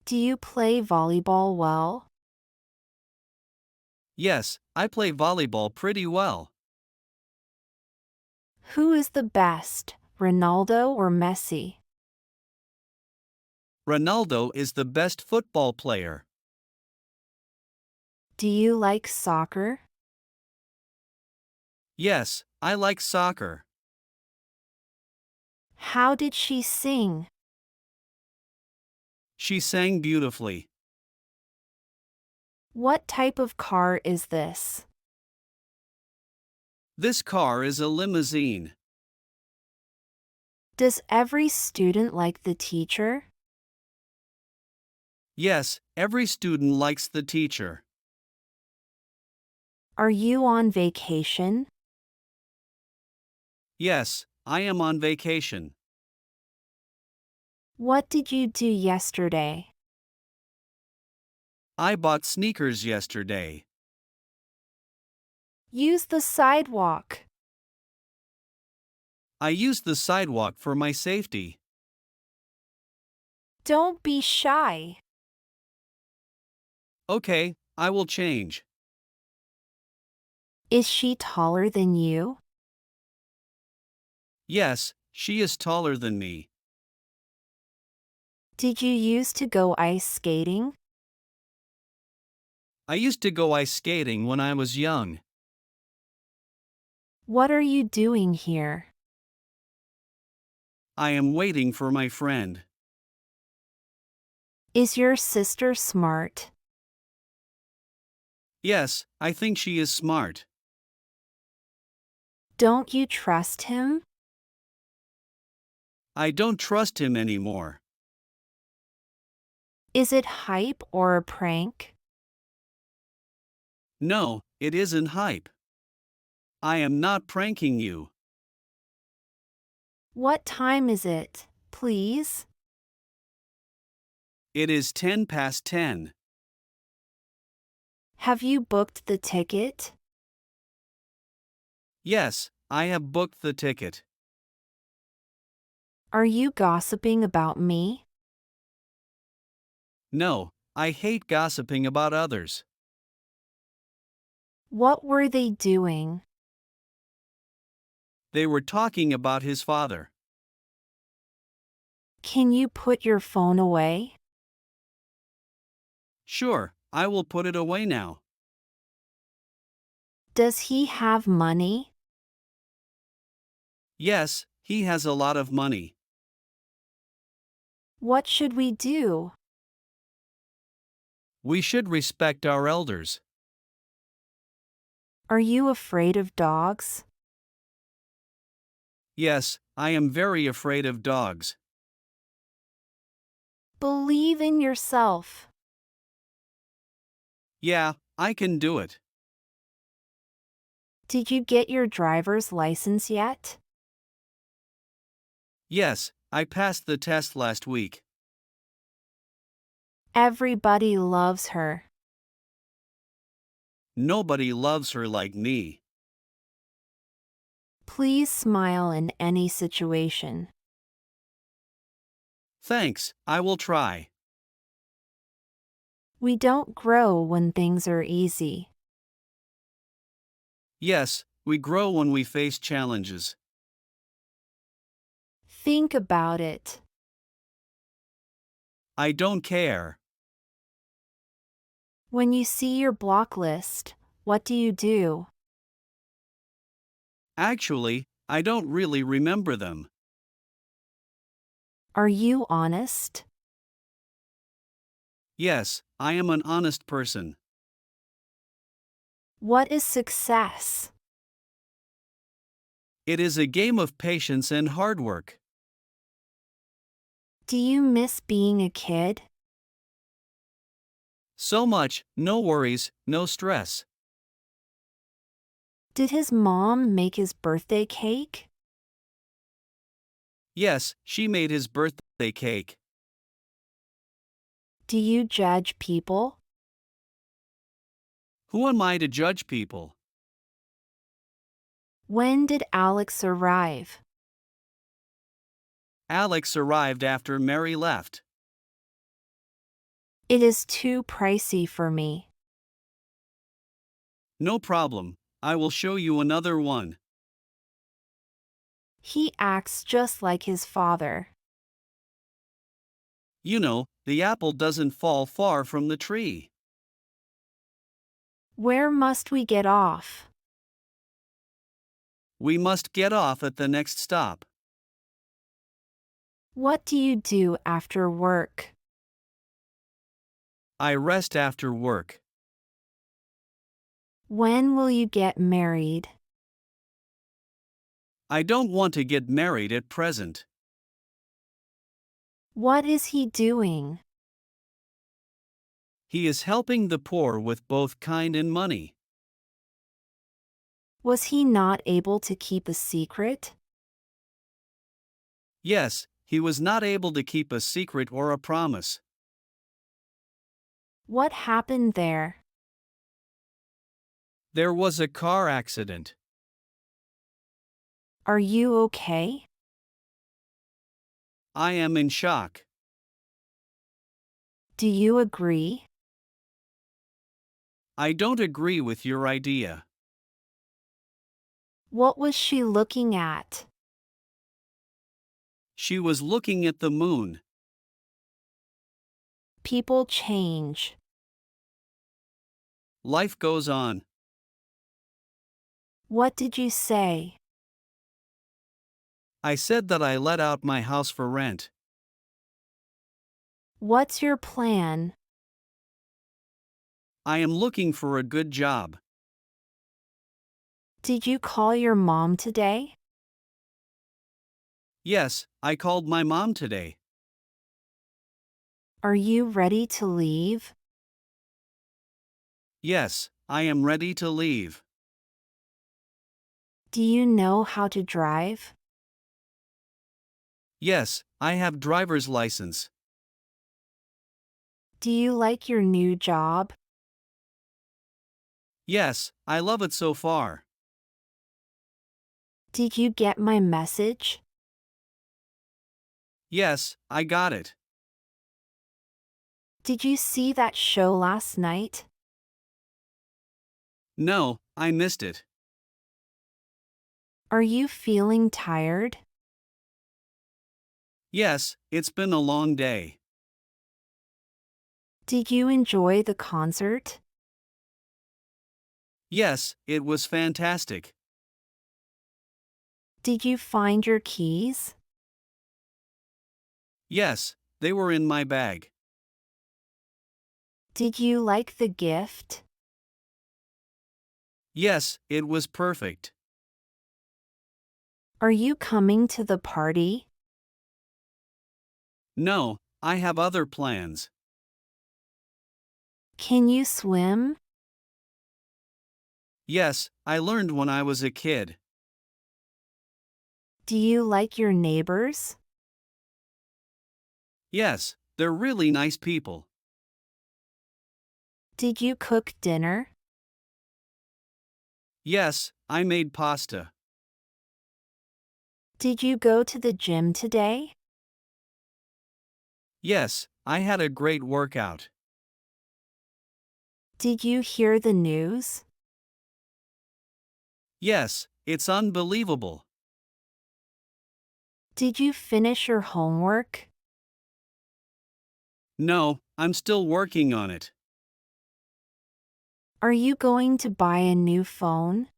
Do you play volleyball well? Yes, I play volleyball pretty well. Who is the best, Ronaldo or Messi? Ronaldo is the best football player. Do you like soccer? Yes, I like soccer. How did she sing? She sang beautifully. What type of car is this? This car is a limousine. Does every student like the teacher? Yes, every student likes the teacher. Are you on vacation? Yes, I am on vacation. What did you do yesterday? I bought sneakers yesterday. Use the sidewalk. I used the sidewalk for my safety. Don't be shy. Okay, I will change. Is she taller than you? Yes, she is taller than me. Did you used to go ice skating? I used to go ice skating when I was young. What are you doing here? I am waiting for my friend. Is your sister smart? Yes, I think she is smart. Don't you trust him? I don't trust him anymore. Is it hype or a prank? No, it isn't hype. I am not pranking you. What time is it, please? It is 10 past 10. Have you booked the ticket? Yes, I have booked the ticket. Are you gossiping about me? No, I hate gossiping about others. What were they doing? They were talking about his father. Can you put your phone away? Sure, I will put it away now. Does he have money? Yes, he has a lot of money. What should we do? We should respect our elders. Are you afraid of dogs? Yes, I am very afraid of dogs. Believe in yourself. Yeah, I can do it. Did you get your driver's license yet? Yes, I passed the test last week. Everybody loves her. Nobody loves her like me. Please smile in any situation. Thanks, I will try. We don't grow when things are easy. Yes, we grow when we face challenges. Think about it. I don't care. When you see your block list, what do you do? Actually, I don't really remember them. Are you honest? Yes, I am an honest person. What is success? It is a game of patience and hard work. Do you miss being a kid? So much, no worries, no stress. Did his mom make his birthday cake? Yes, she made his birthday cake. Do you judge people? Who am I to judge people? When did Alex arrive? Alex arrived after Mary left. It is too pricey for me. No problem, I will show you another one. He acts just like his father. You know, the apple doesn't fall far from the tree. Where must we get off? We must get off at the next stop. What do you do after work? I rest after work. When will you get married? I don't want to get married at present. What is he doing? He is helping the poor with both kind and money. Was he not able to keep a secret? Yes, he was not able to keep a secret or a promise. What happened there? There was a car accident. Are you okay? I am in shock. Do you agree? I don't agree with your idea. What was she looking at? She was looking at the moon. People change. Life goes on. What did you say? I said that I let out my house for rent. What's your plan? I am looking for a good job. Did you call your mom today? Yes, I called my mom today. Are you ready to leave? Yes, I am ready to leave. Do you know how to drive? Yes, I have driver's license. Do you like your new job? Yes, I love it so far. Did you get my message? Yes, I got it. Did you see that show last night? No, I missed it. Are you feeling tired? Yes, it's been a long day. Did you enjoy the concert? Yes, it was fantastic. Did you find your keys? Yes, they were in my bag. Did you like the gift? Yes, it was perfect. Are you coming to the party? No, I have other plans. Can you swim? Yes, I learned when I was a kid. Do you like your neighbors? Yes, they're really nice people. Did you cook dinner? Yes, I made pasta. Did you go to the gym today? Yes, I had a great workout. Did you hear the news? Yes, it's unbelievable. Did you finish your homework? No, I'm still working on it. Are you going to buy a new phone?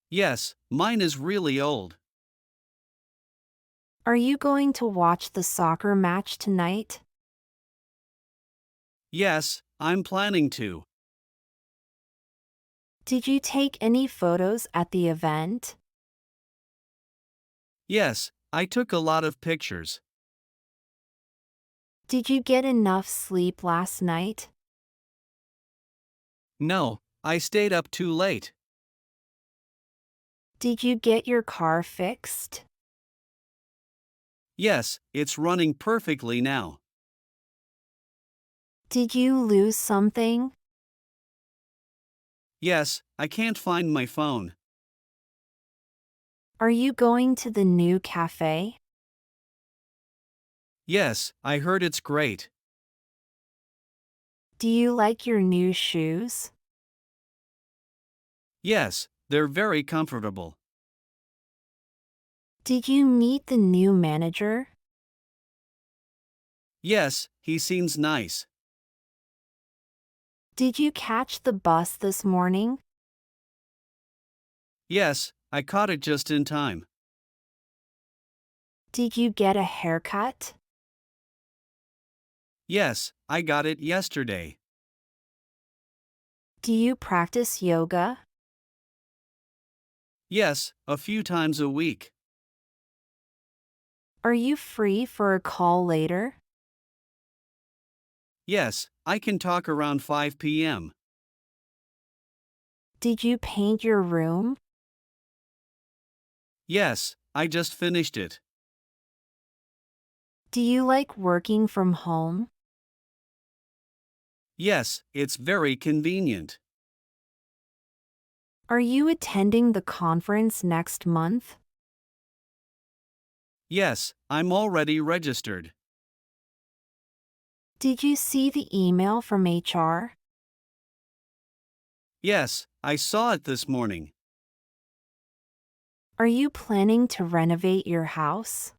Yes, mine is really old. Are you going to watch the soccer match tonight? Yes, I'm planning to. Did you take any photos at the event? Yes, I took a lot of pictures. Did you get enough sleep last night? No, I stayed up too late. Did you get your car fixed? Yes, it's running perfectly now. Did you lose something? Yes, I can't find my phone. Are you going to the new cafe? Yes, I heard it's great. Do you like your new shoes? Yes, they're very comfortable. Did you meet the new manager? Yes, he seems nice. Did you catch the bus this morning? Yes, I caught it just in time. Did you get a haircut? Yes, I got it yesterday. Do you practice yoga? Yes, a few times a week. Are you free for a call later? Yes, I can talk around 5 p.m. Did you paint your room? Yes, I just finished it. Do you like working from home? Yes, it's very convenient. Are you attending the conference next month? Yes, I'm already registered. Did you see the email from HR? Yes, I saw it this morning. Are you planning to renovate your house?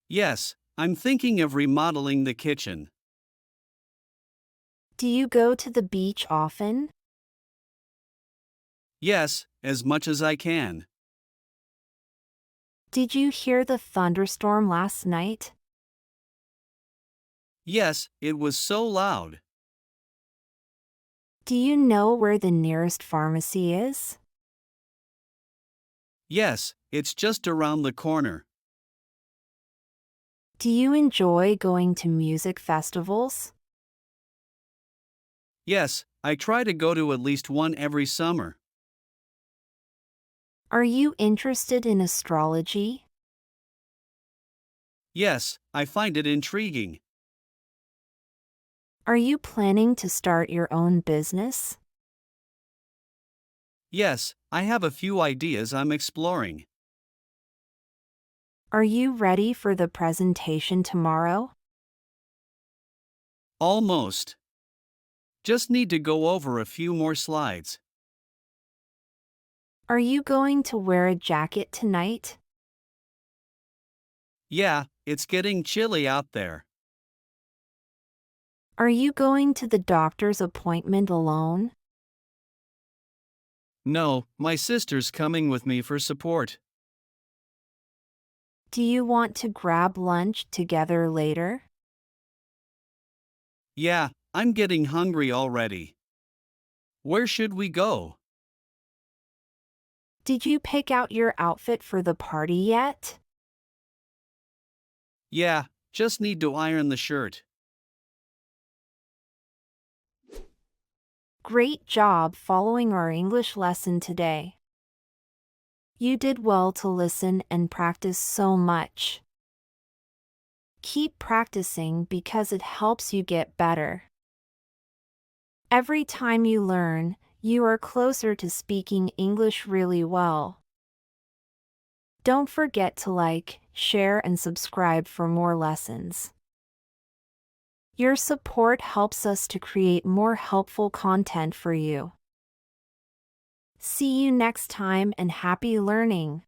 Yes, I'm thinking of remodeling the kitchen. Do you go to the beach often? Yes, as much as I can. Did you hear the thunderstorm last night? Yes, it was so loud. Do you know where the nearest pharmacy is? Yes, it's just around the corner. Do you enjoy going to music festivals? Yes, I try to go to at least one every summer. Are you interested in astrology? Yes, I find it intriguing. Are you planning to start your own business? Yes, I have a few ideas I'm exploring. Are you ready for the presentation tomorrow? Almost. Just need to go over a few more slides. Are you going to wear a jacket tonight? Yeah, it's getting chilly out there. Are you going to the doctor's appointment alone? No, my sister's coming with me for support. Do you want to grab lunch together later? Yeah, I'm getting hungry already. Where should we go? Did you pick out your outfit for the party yet? Yeah, just need to iron the shirt. Great job following our English lesson today. You did well to listen and practice so much. Keep practicing because it helps you get better. Every time you learn, you are closer to speaking English really well. Don't forget to like, share, and subscribe for more lessons. Your support helps us to create more helpful content for you. See you next time and happy learning!